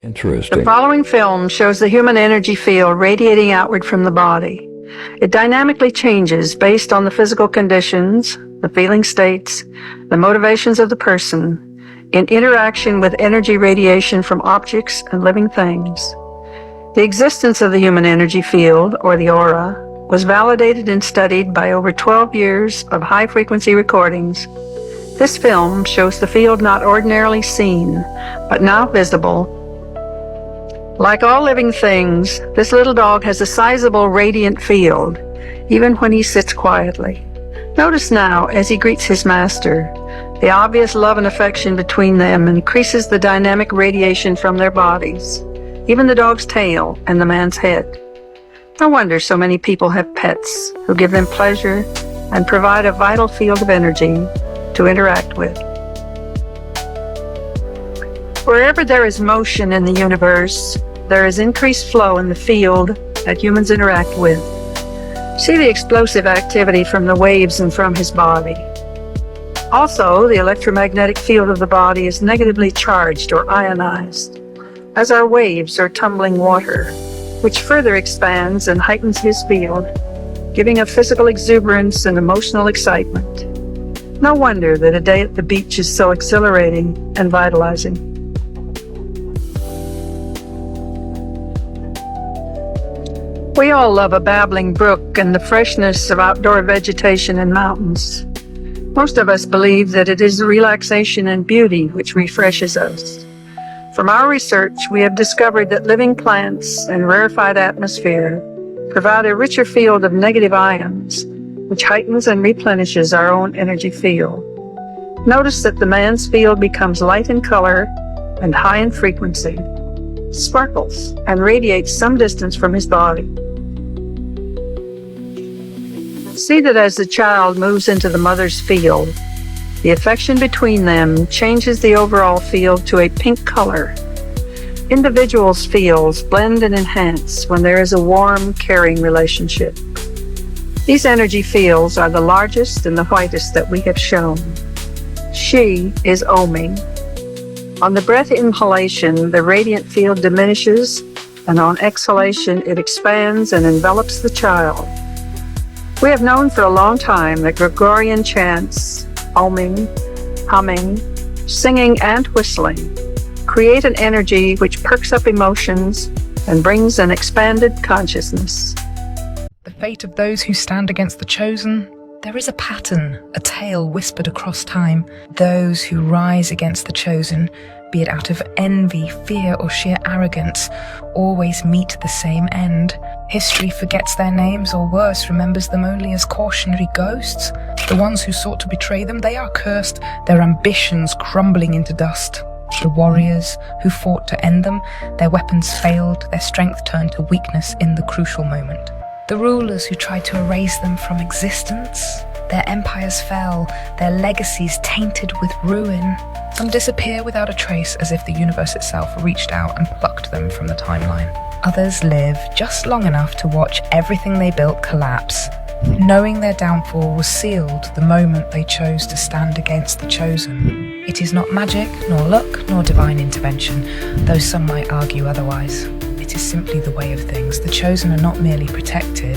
Interesting. The following film shows the human energy field radiating outward from the body. It dynamically changes based on the physical conditions, the feeling states, the motivations of the person, in interaction with energy radiation from objects and living things. The existence of the human energy field, or the aura, was validated and studied by over 12 years of high-frequency recordings. This film shows the field not ordinarily seen, but now visible. Like all living things, this little dog has a sizable radiant field, even when he sits quietly. Notice now, as he greets his master, the obvious love and affection between them increases the dynamic radiation from their bodies, even the dog's tail and the man's head. No wonder so many people have pets who give them pleasure and provide a vital field of energy to interact with. Wherever there is motion in the universe, there is increased flow in the field that humans interact with. See the explosive activity from the waves and from his body. Also, the electromagnetic field of the body is negatively charged or ionized, as are waves or tumbling water, which further expands and heightens his field, giving a physical exuberance and emotional excitement. No wonder that a day at the beach is so exhilarating and vitalizing. We all love a babbling brook and the freshness of outdoor vegetation and mountains. Most of us believe that it is the relaxation and beauty which refreshes us. From our research, we have discovered that living plants and rarefied atmosphere provide a richer field of negative ions, which heightens and replenishes our own energy field. Notice that the man's field becomes light in color and high in frequency, sparkles, and radiates some distance from his body. See that as the child moves into the mother's field, the affection between them changes the overall field to a pink color. Individuals' fields blend and enhance when there is a warm, caring relationship. These energy fields are the largest and the whitest that we have shown. She is oming. On the breath inhalation, the radiant field diminishes, and on exhalation, it expands and envelops the child. We have known for a long time that Gregorian chants, oming, humming, singing, and whistling create an energy which perks up emotions and brings an expanded consciousness. The fate of those who stand against the chosen, there is a pattern, a tale whispered across time. Those who rise against the chosen, be it out of envy, fear, or sheer arrogance, always meet the same end. History forgets their names, or worse, remembers them only as cautionary ghosts. The ones who sought to betray them, they are cursed, their ambitions crumbling into dust. The warriors who fought to end them, their weapons failed, their strength turned to weakness in the crucial moment. The rulers who tried to erase them from existence, their empires fell, their legacies tainted with ruin. Some disappear without a trace, as if the universe itself reached out and plucked them from the timeline. Others live just long enough to watch everything they built collapse, knowing their downfall was sealed the moment they chose to stand against the chosen. It is not magic, nor luck, nor divine intervention, though some might argue otherwise. It is simply the way of things. The chosen are not merely protected,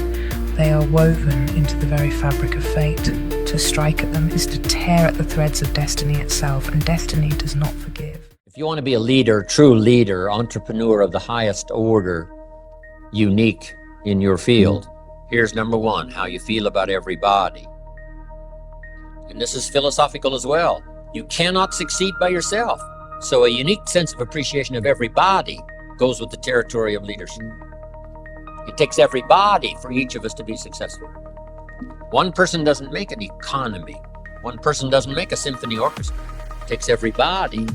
they are woven into the very fabric of fate. To strike at them is to tear at the threads of destiny itself, and destiny does not forgive. If you want to be a leader, true leader, entrepreneur of the highest order, unique in your field, here's number one, how you feel about everybody. And this is philosophical as well. You cannot succeed by yourself. So a unique sense of appreciation of everybody goes with the territory of leadership. It takes everybody for each of us to be successful. One person doesn't make an economy. One person doesn't make a symphony orchestra. It takes everybody.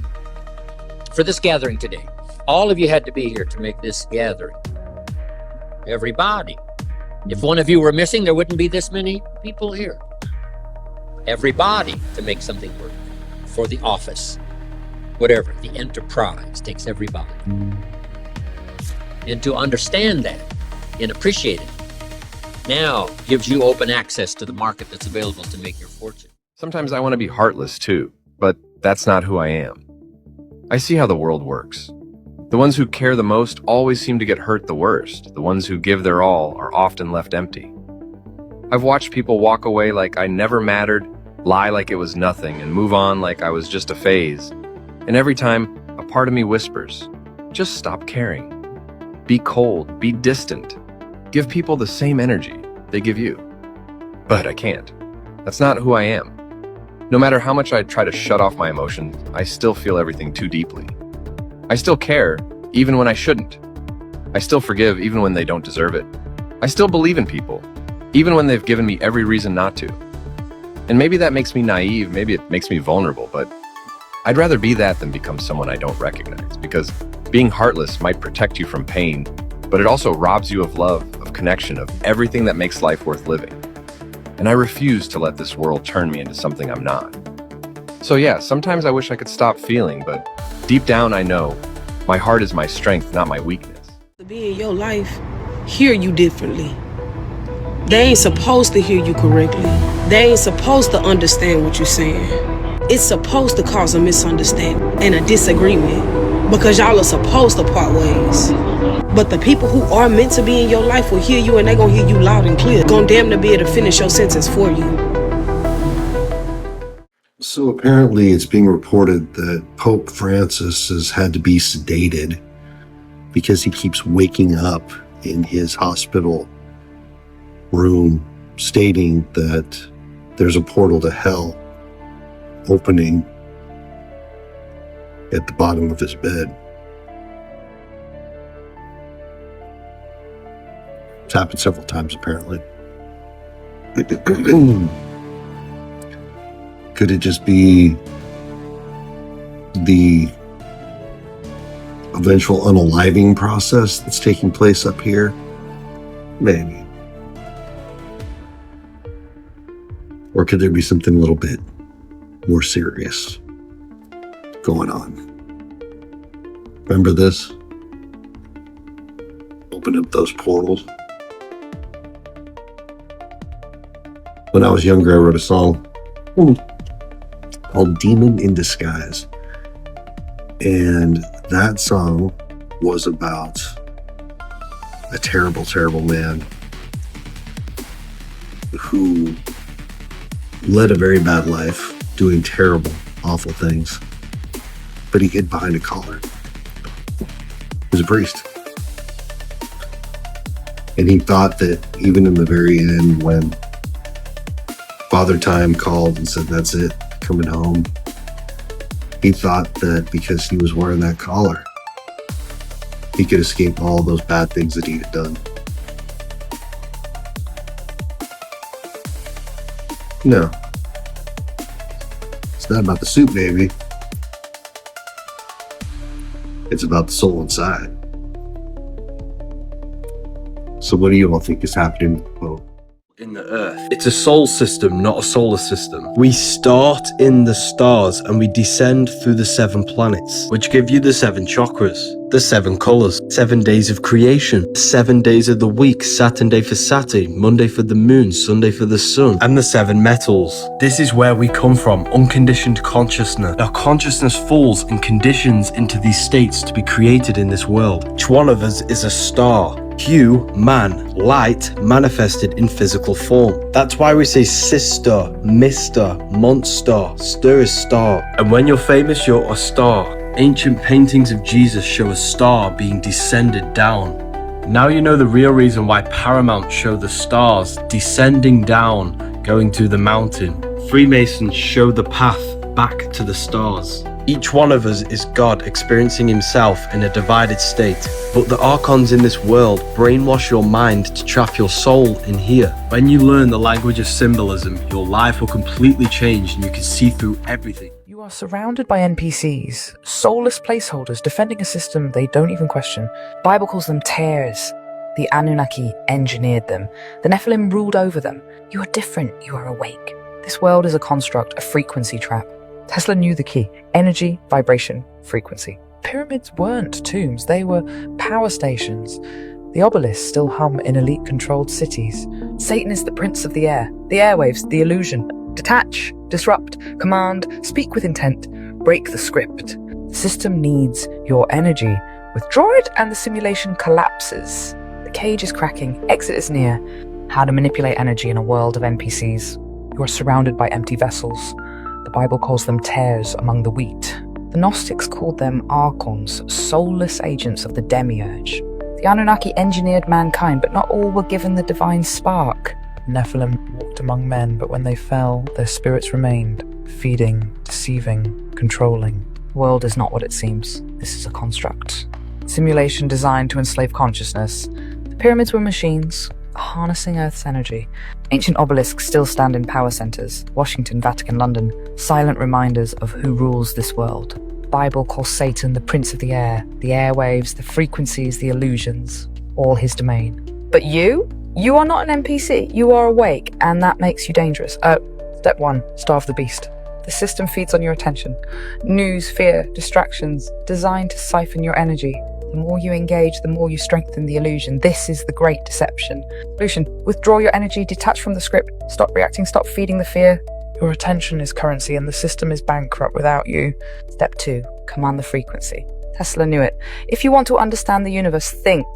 For this gathering today, all of you had to be here to make this gathering. Everybody. If one of you were missing, there wouldn't be this many people here. Everybody to make something work. For the office, whatever, the enterprise takes everybody. And to understand that and appreciate it now gives you open access to the market that's available to make your fortune. Sometimes I want to be heartless too, but that's not who I am. I see how the world works. The ones who care the most always seem to get hurt the worst. The ones who give their all are often left empty. I've watched people walk away like I never mattered, lie like it was nothing, and move on like I was just a phase. And every time, a part of me whispers, just stop caring. Be cold, be distant. Give people the same energy they give you. But I can't. That's not who I am. No matter how much I try to shut off my emotions, I still feel everything too deeply. I still care, even when I shouldn't. I still forgive, even when they don't deserve it. I still believe in people, even when they've given me every reason not to. And maybe that makes me naive, maybe it makes me vulnerable, but I'd rather be that than become someone I don't recognize, because being heartless might protect you from pain, but it also robs you of love, of connection, of everything that makes life worth living. And I refuse to let this world turn me into something I'm not. So yeah, sometimes I wish I could stop feeling, but deep down I know my heart is my strength, not my weakness. To be in your life, hear you differently. They ain't supposed to hear you correctly. They ain't supposed to understand what you're saying. It's supposed to cause a misunderstanding and a disagreement because y'all are supposed to part ways. But the people who are meant to be in your life will hear you and they gonna hear you loud and clear. Gonna damn near be able to finish your sentence for you. So apparently it's being reported that Pope Francis has had to be sedated because he keeps waking up in his hospital room stating that there's a portal to hell opening at the bottom of his bed. It's happened several times apparently. Could it just be the eventual unaliving process that's taking place up here? Maybe. Or could there be something a little bit more serious going on? Remember this? Open up those portals. When I was younger, I wrote a song called Demon in Disguise. And that song was about a terrible, terrible man who led a very bad life, doing terrible, awful things. But he hid behind a collar. He was a priest. And he thought that even in the very end, when Father Time called and said, that's it, coming home, he thought that because he was wearing that collar, he could escape all those bad things that he had done. No. It's not about the suit, baby. It's about the soul inside. So what do you all think is happening with the Pope? In the Earth. It's a soul system, not a solar system. We start in the stars and we descend through the 7 planets, which give you the 7 chakras, the 7 colors, 7 days of creation, 7 days of the week, Saturday for Saturn, Monday for the moon, Sunday for the sun, and the 7 metals. This is where we come from, unconditioned consciousness. Our consciousness falls and conditions into these states to be created in this world. Each one of us is a star. Hue, man, light manifested in physical form. That's why we say sister, mister, monster, stir is star. And when you're famous, you're a star. Ancient paintings of Jesus show a star being descended down. Now you know the real reason why Paramount show the stars descending down, going to the mountain. Freemasons show the path back to the stars. Each one of us is God experiencing himself in a divided state. But the archons in this world brainwash your mind to trap your soul in here. When you learn the language of symbolism, your life will completely change and you can see through everything. You are surrounded by NPCs, soulless placeholders defending a system they don't even question. The Bible calls them tares. The Anunnaki engineered them. The Nephilim ruled over them. You are different. You are awake. This world is a construct, a frequency trap. Tesla knew the key: energy, vibration, frequency. Pyramids weren't tombs, they were power stations. The obelisks still hum in elite-controlled cities. Satan is the prince of the air, the airwaves, the illusion. Detach, disrupt, command, speak with intent, break the script. The system needs your energy, Withdraw it and the simulation collapses. The cage is cracking. Exit is near. How to manipulate energy in a world of NPCs. You are surrounded by empty vessels. The Bible calls them tares among the wheat. The Gnostics called them archons, soulless agents of the demiurge. The Anunnaki engineered mankind, but not all were given the divine spark. Nephilim walked among men, but when they fell, their spirits remained, feeding, deceiving, controlling. The world is not what it seems. This is a construct. Simulation designed to enslave consciousness. The pyramids were machines, harnessing Earth's energy. Ancient obelisks still stand in power centers, Washington, Vatican, London, silent reminders of who rules this world. The Bible calls Satan the prince of the air, the airwaves, the frequencies, the illusions, all his domain. But you are not an NPC. You are awake, and that makes you dangerous. Step 1, starve the beast. The system feeds on your attention. News, fear, distractions, designed to siphon your energy. The more you engage, the more you strengthen the illusion. This is the great deception. Solution: withdraw your energy, detach from the script, stop reacting, stop feeding the fear. Your attention is currency and the system is bankrupt without you. Step 2, command the frequency. Tesla knew it. If you want to understand the universe, think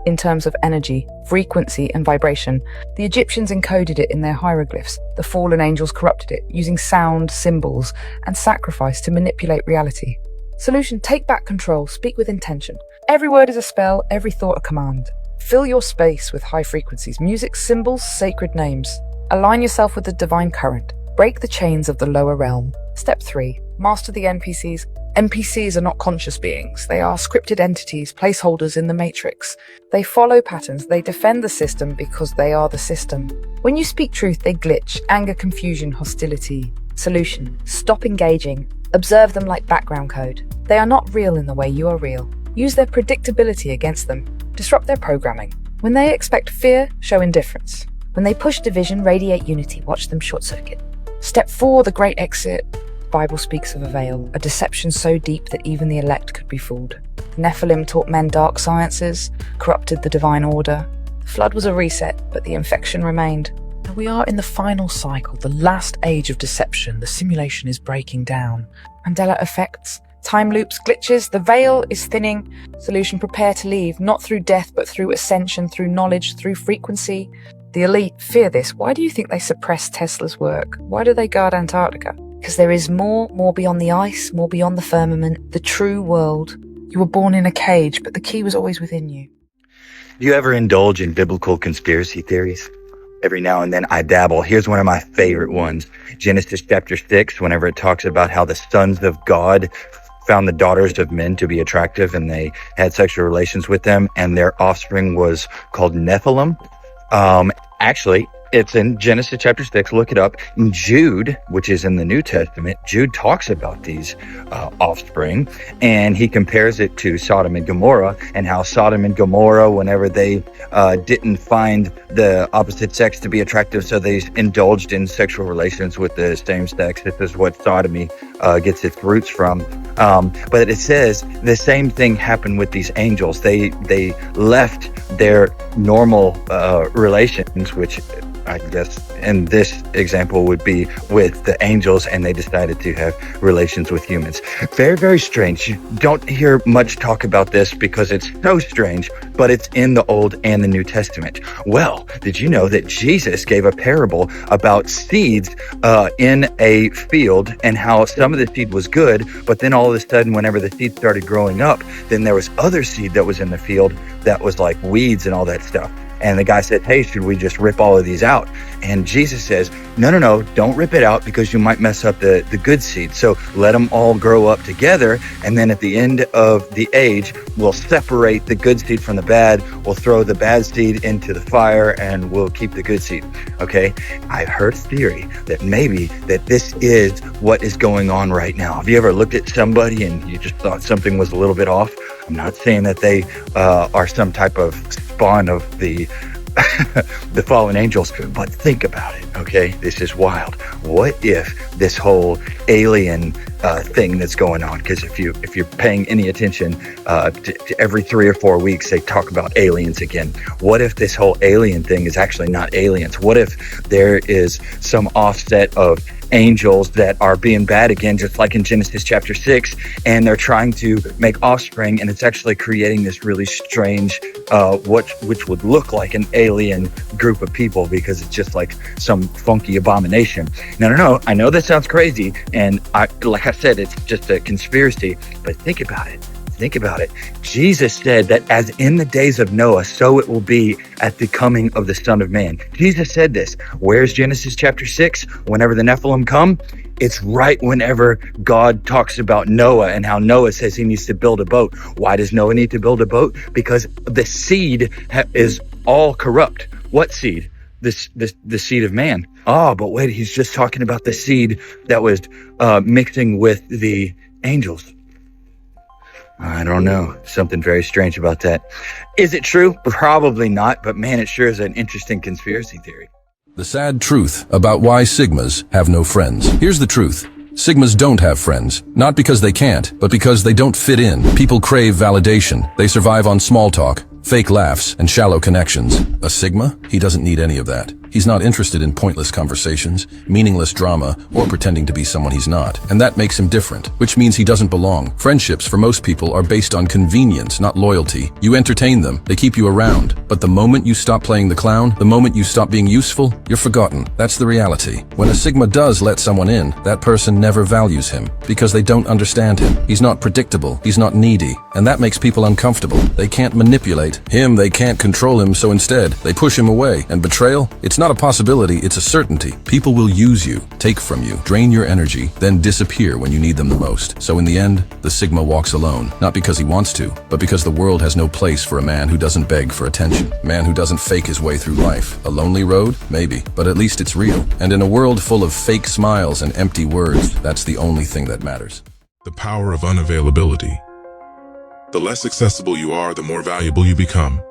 in terms of energy, frequency, and vibration. The Egyptians encoded it in their hieroglyphs. The fallen angels corrupted it, using sound, symbols, and sacrifice to manipulate reality. Solution: take back control, speak with intention. Every word is a spell, every thought a command. Fill your space with high frequencies, music, symbols, sacred names. Align yourself with the divine current. Break the chains of the lower realm. Step 3, master the NPCs. NPCs are not conscious beings. They are scripted entities, placeholders in the matrix. They follow patterns. They defend the system because they are the system. When you speak truth, they glitch. Anger, confusion, hostility. Solution: stop engaging. Observe them like background code. They are not real in the way you are real. Use their predictability against them. Disrupt their programming. When they expect fear, show indifference. When they push division, radiate unity. Watch them short circuit. Step 4, the great exit. The Bible speaks of a veil, a deception so deep that even the elect could be fooled. The Nephilim taught men dark sciences, corrupted the divine order. The flood was a reset, but the infection remained. Now we are in the final cycle, the last age of deception. The simulation is breaking down. Mandela effects, time loops, glitches, the veil is thinning. Solution: prepare to leave, not through death, but through ascension, through knowledge, through frequency. The elite fear this. Why do you think they suppress Tesla's work? Why do they guard Antarctica? Because there is more beyond the ice, more beyond the firmament, the true world. You were born in a cage, but the key was always within you. Do you ever indulge in biblical conspiracy theories? Every now and then I dabble. Here's one of my favorite ones. Genesis chapter 6, whenever it talks about how the sons of God found the daughters of men to be attractive and they had sexual relations with them, and their offspring was called Nephilim. Actually, it's in Genesis chapter 6. Look it up. In Jude, which is in the New Testament, Jude talks about these offspring, and he compares it to Sodom and Gomorrah, and how Sodom and Gomorrah, whenever they didn't find the opposite sex to be attractive, so they indulged in sexual relations with the same sex. This is what sodomy gets its roots from. But it says the same thing happened with these angels. They left their normal relations, which I guess in this example would be with the angels, and they decided to have relations with humans. Very, very strange. You don't hear much talk about this because it's so strange, but it's in the Old and the New Testament. Well, did you know that Jesus gave a parable about seeds in a field, and how some of the seed was good, but then all of a sudden, whenever the seed started growing up, then there was other seed that was in the field that was like weeds and all that stuff. And the guy said, hey, should we just rip all of these out? And Jesus says, no, don't rip it out, because you might mess up the good seed. So let them all grow up together. And then at the end of the age, we'll separate the good seed from the bad. We'll throw the bad seed into the fire, and we'll keep the good seed. Okay. I've heard a theory that maybe that this is what is going on right now. Have you ever looked at somebody and you just thought something was a little bit off? I'm not saying that they are some type of spawn of the the fallen angels, but think about it. Okay, this is wild. what if this whole alien thing that's going on, because if you're paying any attention to every 3 or 4 weeks they talk about aliens again. What if this whole alien thing is actually not aliens? What if there is some offset of angels that are being bad again, just like in Genesis chapter 6, and they're trying to make offspring, and it's actually creating this really strange which would look like an alien group of people, because it's just like some funky abomination. No, I know that sounds crazy, and like I said, it's just a conspiracy, but think about it. Jesus said that as in the days of Noah, so it will be at the coming of the Son of Man. Jesus said this. Where's Genesis chapter 6? Whenever the Nephilim come, it's right whenever God talks about Noah and how Noah says he needs to build a boat. Why does Noah need to build a boat? Because the seed is all corrupt. What seed? The seed of man. Oh, but wait, he's just talking about the seed that was mixing with the angels. I don't know. Something very strange about that. Is it true? Probably not, but man, it sure is an interesting conspiracy theory. The sad truth about why Sigmas have no friends. Here's the truth. Sigmas don't have friends, not because they can't, but because they don't fit in. People crave validation. They survive on small talk, fake laughs, and shallow connections. A Sigma? He doesn't need any of that. He's not interested in pointless conversations, meaningless drama, or pretending to be someone he's not. And that makes him different, which means he doesn't belong. Friendships for most people are based on convenience, not loyalty. You entertain them, they keep you around. But the moment you stop playing the clown, the moment you stop being useful, you're forgotten. That's the reality. When a Sigma does let someone in, that person never values him, because they don't understand him. He's not predictable, he's not needy, and that makes people uncomfortable. They can't manipulate him, they can't control him, so instead, they push him away. And betrayal? It's not a possibility, it's a certainty. People will use you, take from you, drain your energy, then disappear when you need them the most. So in the end, the Sigma walks alone, not because he wants to, but because the world has no place for a man who doesn't beg for attention, a man who doesn't fake his way through life. A lonely road? Maybe, but at least it's real. And in a world full of fake smiles and empty words, that's the only thing that matters. The power of unavailability. The less accessible you are, the more valuable you become.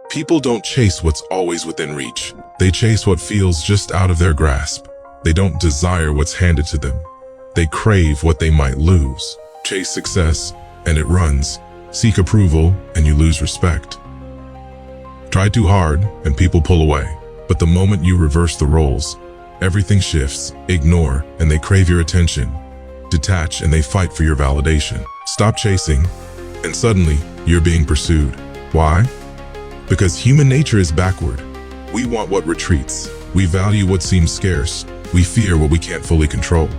People don't chase what's always within reach. They chase what feels just out of their grasp. They don't desire what's handed to them. They crave what they might lose. Chase success, and it runs. Seek approval, and you lose respect. Try too hard, and people pull away. But the moment you reverse the roles, everything shifts. Ignore, and they crave your attention. Detach, and they fight for your validation. Stop chasing, and suddenly, you're being pursued. Why? Because human nature is backward. We want what retreats. We value what seems scarce. We fear what we can't fully control.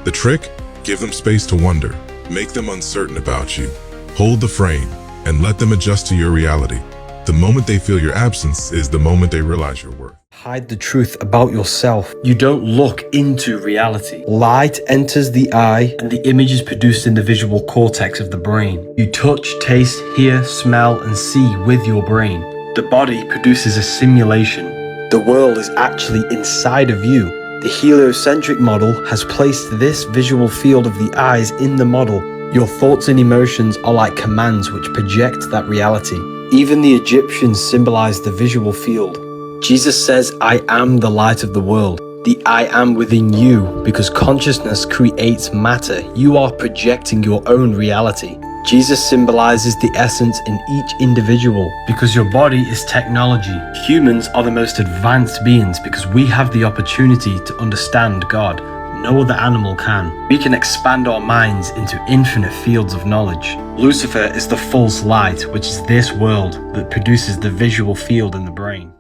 The trick? Give them space to wonder. Make them uncertain about you. Hold the frame, and let them adjust to your reality. The moment they feel your absence is the moment they realize your worth. Hide the truth about yourself. You don't look into reality. Light enters the eye, and the image is produced in the visual cortex of the brain. You touch, taste, hear, smell, and see with your brain. The body produces a simulation. The world is actually inside of you. The heliocentric model has placed this visual field of the eyes in the model. Your thoughts and emotions are like commands which project that reality. Even the Egyptians symbolized the visual field. Jesus says, I am the light of the world. The I am within you, because consciousness creates matter. You are projecting your own reality. Jesus symbolizes the essence in each individual, because your body is technology. Humans are the most advanced beings because we have the opportunity to understand God. No other animal can. We can expand our minds into infinite fields of knowledge. Lucifer is the false light, which is this world that produces the visual field in the brain.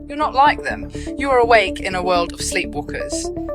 You're not like them. You are awake in a world of sleepwalkers.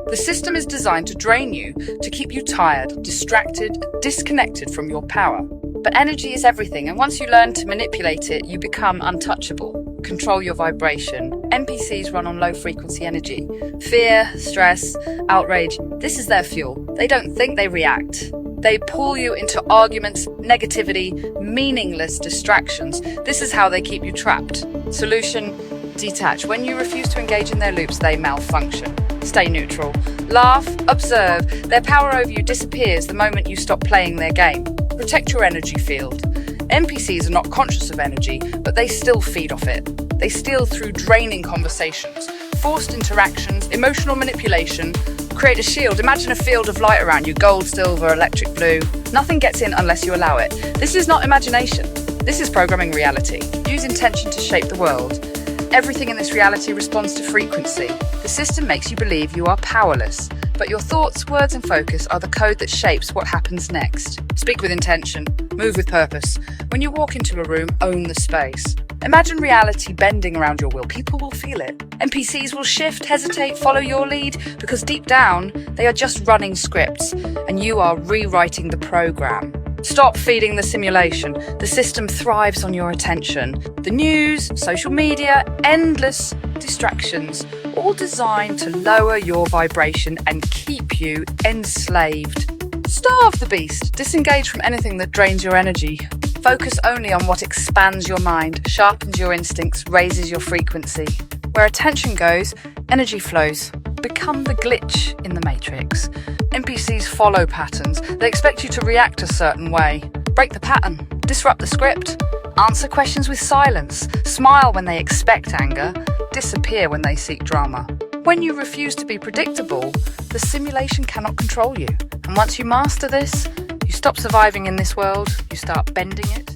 The system is designed to drain you, to keep you tired, distracted, disconnected from your power. But energy is everything, and once you learn to manipulate it, you become untouchable. Control your vibration. NPCs run on low-frequency energy. Fear, stress, outrage, this is their fuel. They don't think, they react. They pull you into arguments, negativity, meaningless distractions. This is how they keep you trapped. Solution: detach. When you refuse to engage in their loops, they malfunction. Stay neutral. Laugh, observe. Their power over you disappears the moment you stop playing their game. Protect your energy field. NPCs are not conscious of energy, but they still feed off it. They steal through draining conversations, forced interactions, emotional manipulation, Create a shield. Imagine a field of light around you, gold, silver, electric blue. Nothing gets in unless you allow it. This is not imagination. This is programming reality. Use intention to shape the world. Everything in this reality responds to frequency. The system makes you believe you are powerless, but your thoughts, words, and focus are the code that shapes what happens next. Speak with intention. Move with purpose. When you walk into a room, own the space. Imagine reality bending around your will. People will feel it. NPCs will shift, hesitate, follow your lead, because deep down, they are just running scripts, and you are rewriting the program. Stop feeding the simulation. The system thrives on your attention. The news, social media, endless distractions, all designed to lower your vibration and keep you enslaved. Starve the beast. Disengage from anything that drains your energy. Focus only on what expands your mind, sharpens your instincts, raises your frequency. Where attention goes, energy flows. Become the glitch in the matrix. NPCs follow patterns. They expect you to react a certain way. Break the pattern. Disrupt the script. Answer questions with silence. Smile when they expect anger. Disappear when they seek drama. When you refuse to be predictable, the simulation cannot control you. And once you master this, you stop surviving in this world, you start bending it,